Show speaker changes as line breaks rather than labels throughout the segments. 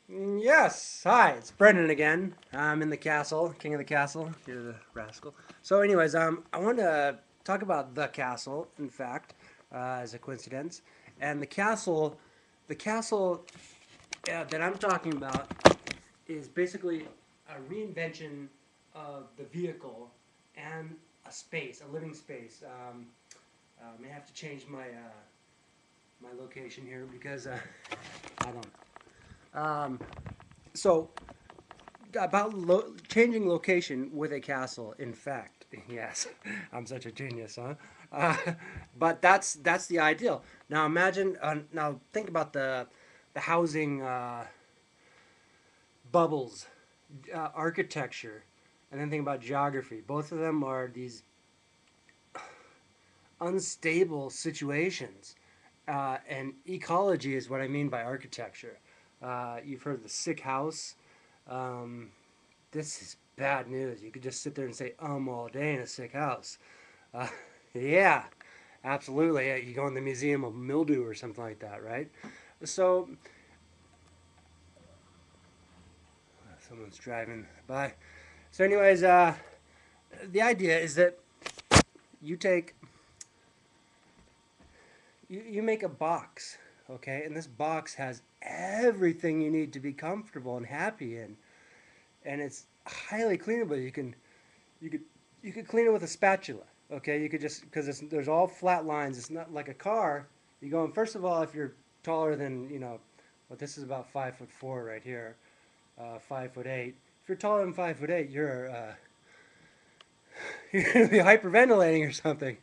Yes. Hi, it's Brendan again. I'm in the castle, king of the castle. You're the rascal. So, anyways, I want to talk about the castle. In fact, as a coincidence, and the castle that I'm talking about is basically a reinvention of the vehicle and a space, a living space. I may have to change my location here because I don't. So about changing location with a castle. In fact, yes, I'm such a genius, huh? Uh, but that's the ideal. Now imagine. Now think about the housing bubbles, architecture, and then think about geography. Both of them are these unstable situations. And ecology is what I mean by architecture. You've heard of the sick house. Um, this is bad news. You could just sit there and say all day in a sick house. Uh, yeah, absolutely. You go in the Museum of Mildew or something like that, right? So, someone's driving by. So, anyways, the idea is that you take, you make a box, okay? And this box has everything you need to be comfortable and happy in. And it's highly cleanable. You could you could clean it with a spatula. Okay, you could just because there's all flat lines. It's not like a car. You go in first of all if you're taller than well this is about 5'4" right here, 5'8". If you're taller than 5'8", you're gonna be hyperventilating or something.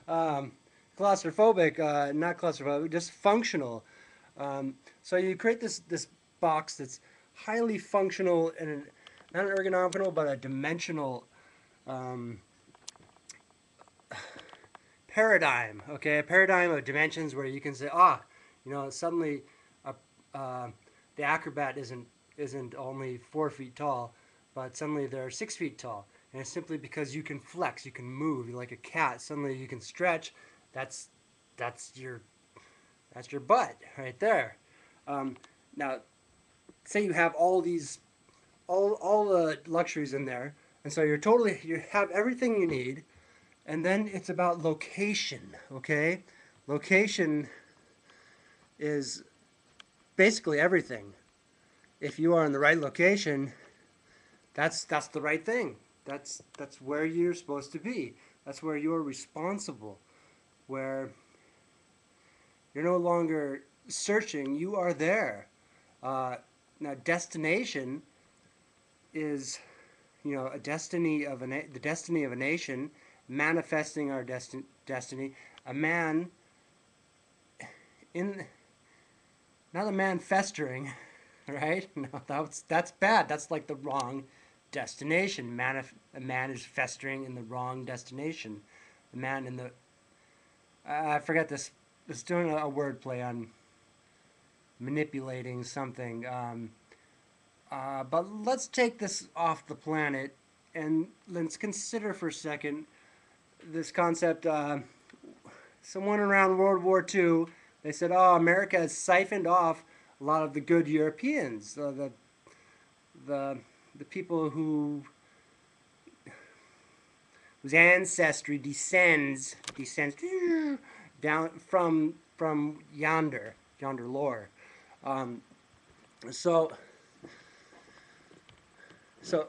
Um, Claustrophobic, not claustrophobic, just functional. So you create this box that's highly functional and not an ergonomical but a dimensional um, paradigm, okay, a paradigm of dimensions where you can say, suddenly uh, uh, the acrobat isn't only 4 feet tall, but suddenly they're 6 feet tall, and it's simply because you can flex, you can move, you're like a cat. Suddenly you can stretch. That's that's your that's your butt right there. Um, Now, say you have all the luxuries in there, and so you have everything you need. And then it's about location, okay? Location is basically everything. If you are in the right location, that's the right thing. That's where you're supposed to be. That's where you're responsible. Where you're no longer searching, you are there. Uh, Now, destination is a destiny of the destiny of a nation, manifesting our destiny. A man in not a man festering, right? No, that's bad. That's like the wrong destination. A man is festering in the wrong destination. The man in the I forget this. It's doing a word play on manipulating something. But let's take this off the planet and let's consider for a second this concept. Someone around World War II, they said, "Oh, America has siphoned off a lot of the good Europeans, the the people whose ancestry descends down from yonder lore." Um, so so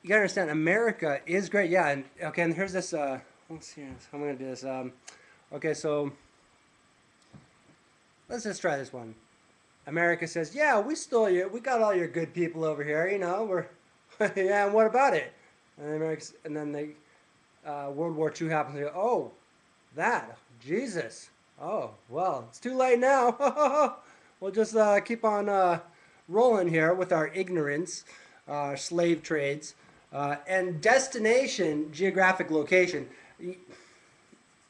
you gotta understand, America is great. Yeah, and okay, and here's this. Let's see. I'm gonna do this. Okay, so let's just try this one. America says, "Yeah, we stole you. We got all your good people over here. We're yeah. And what about it?" And then World War II happens. They go, "Oh, that Jesus. Oh, well, it's too late now. We'll just keep on rolling here with our ignorance, slave trades, and destination, geographic location.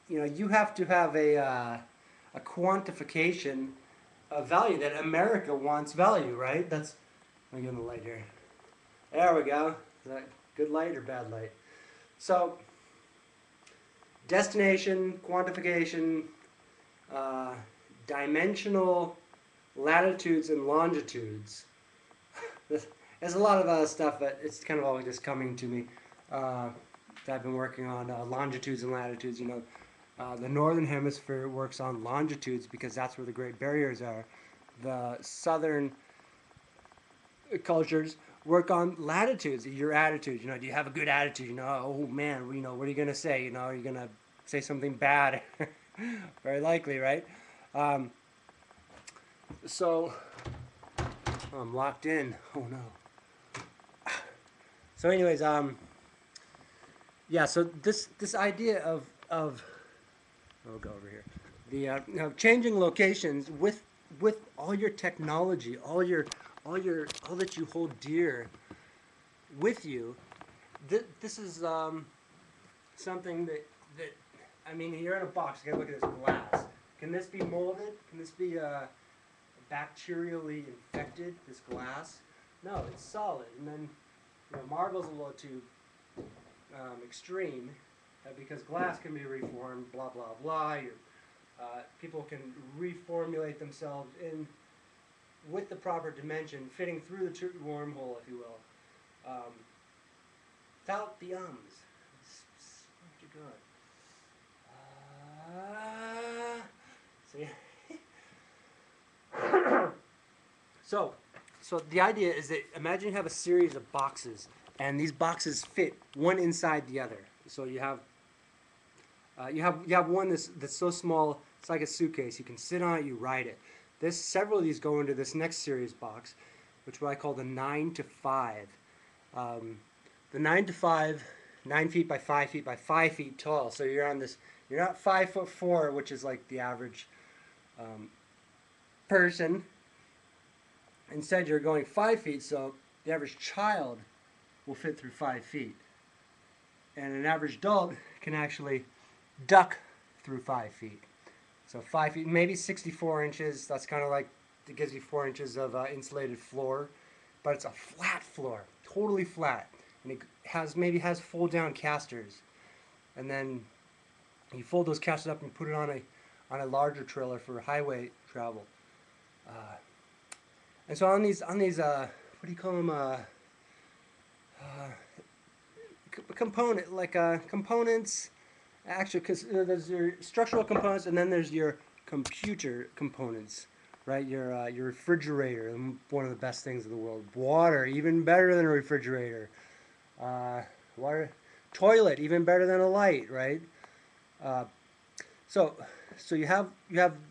You have to have a quantification of value that America wants value, right? Let me give them a light here. There we go. Is that good light or bad light? So, destination, quantification, uh, dimensional latitudes and longitudes. There's a lot of stuff that it's kind of all just coming to me that I've been working on, longitudes and latitudes. The northern hemisphere works on longitudes because that's where the Great Barriers are. The southern cultures work on latitudes, your attitude. Do you have a good attitude? Oh man, what are you gonna say? Are you gonna say something bad? Very likely, right? Um, so I'm locked in. Oh no. So, anyways, yeah. So this idea of I'll go over here. The changing locations with all your technology, all that you hold dear with you. This is something that I mean, you're in a box. You gotta look at this glass. Can this be molded? Can this be bacterially infected? This glass? No, it's solid. And then marble's a little too extreme because glass can be reformed. Blah blah blah. People can reformulate themselves in with the proper dimension, fitting through the wormhole, if you will, without the ums. It's too good. See. So the idea is that imagine you have a series of boxes, and these boxes fit one inside the other. So you have one that's so small it's like a suitcase. You can sit on it, you ride it. Several of these go into this next series box, which what I call the 9 to 5. The 9 to 5, 9 feet by 5 feet by 5 feet tall. So you're on this. You're not 5'4", which is like the average person. Instead, you're going 5 feet, so the average child will fit through 5 feet. And an average adult can actually duck through 5 feet. So 5 feet, maybe 64 inches. That's kind of like, it gives you 4 inches of insulated floor. But it's a flat floor, totally flat. And it maybe has fold down casters. And then you fold those casters up and put it on a larger trailer for highway travel. And so on these what do you call them? Components. Actually, because there's your structural components, and then there's your computer components, right? Your refrigerator, one of the best things in the world. Water, even better than a refrigerator. Water, toilet, even better than a light, right? So you have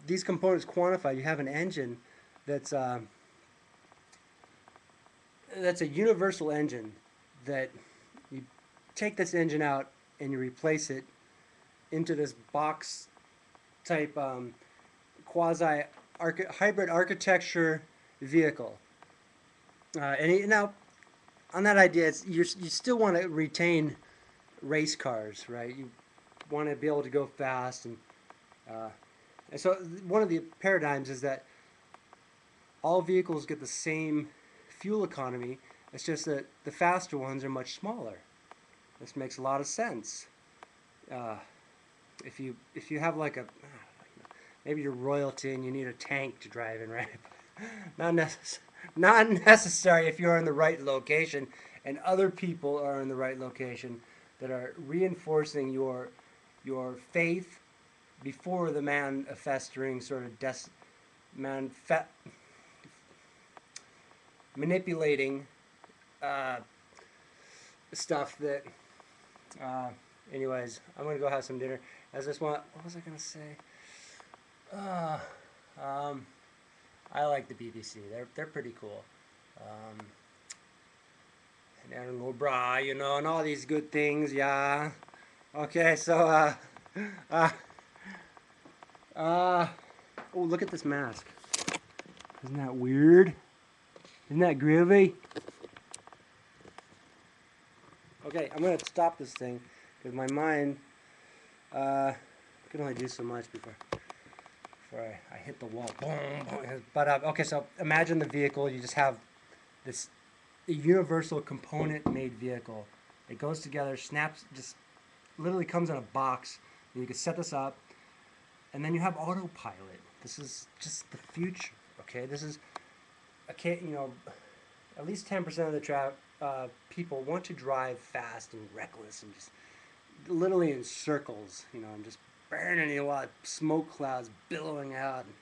these components quantified. You have an engine that's a universal engine that you take this engine out and you replace it into this box type quasi hybrid architecture vehicle. Now, on that idea, you still want to retain race cars, right? You want to be able to go fast, and so one of the paradigms is that all vehicles get the same fuel economy. It's just that the faster ones are much smaller. This makes a lot of sense. If you have like maybe you're royalty and you need a tank to drive in, right? Not necessary if you're in the right location and other people are in the right location that are reinforcing your faith before the man-festering sort of manipulating stuff that anyways, I'm gonna go have some dinner. What was I gonna say? I like the BBC. They're pretty cool. And Aaron O'Bra, and all these good things, yeah. Okay, so oh, look at this mask. Isn't that weird? Isn't that groovy? Okay, I'm gonna stop this thing because my mind can only do so much before I hit the wall. Boom, boom. But okay, so imagine the vehicle. You just have this universal component-made vehicle. It goes together, snaps, just literally comes in a box. And you can set this up, and then you have autopilot. This is just the future. Okay, this is at least 10% of the people want to drive fast and reckless and just literally in circles, and just burning, smoke clouds billowing out and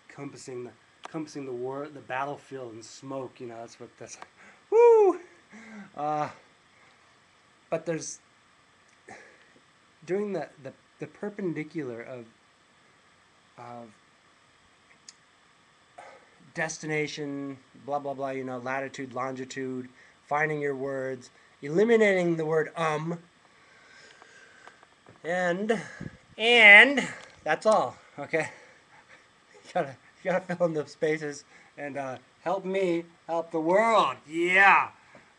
encompassing the battlefield in smoke. That's what that's like. Woo! Uh, but there's doing the perpendicular of destination, blah blah blah. Latitude, longitude, finding your words, eliminating the word and that's all. Okay, you gotta fill in the spaces and help me help the world. Yeah,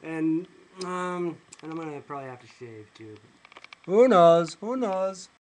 and I'm gonna probably have to shave too. Who knows? Who knows?